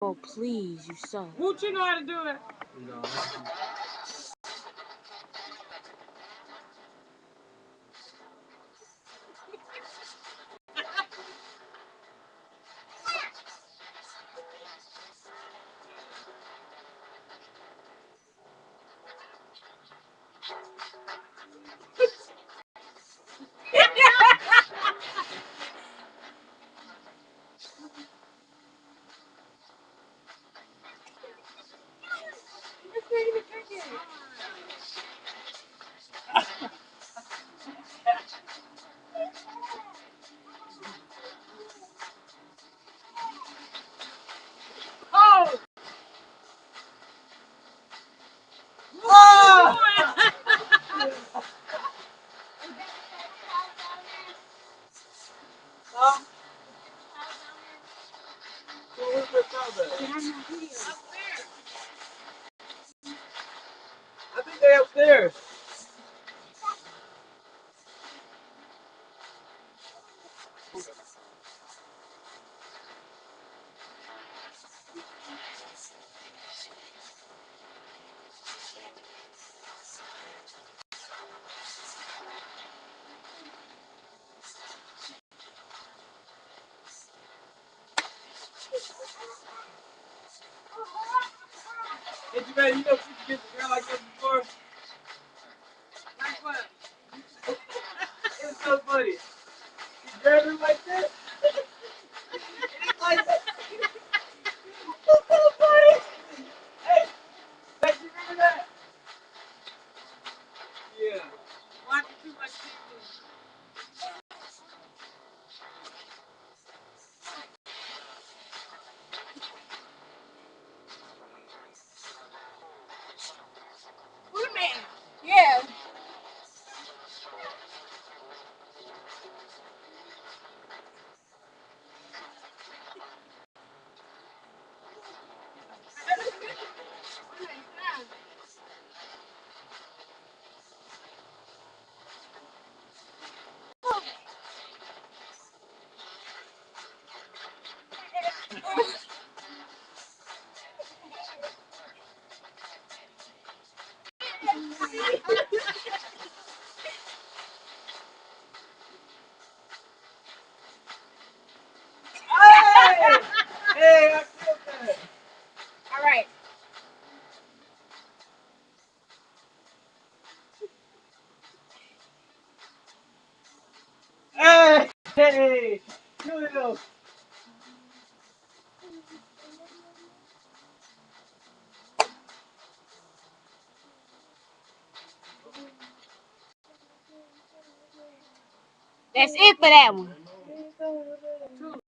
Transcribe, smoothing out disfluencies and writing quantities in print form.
Oh, please, you suck. Woot, you know how to do it? No. Oh! Oh! Huh? Well, where's my towel at? I think they're upstairs. Hey, Jamel, you know if you can get the girl like this before? Like what? It's so funny. You grab her like this, and it's like that. It's so funny. Hey, like, you remember that? Yeah. Watching too much TV. Wait a minute. Yeah. Hey! Hey, I killed that. All right. Hey! Hey! Julio! That's it for that one.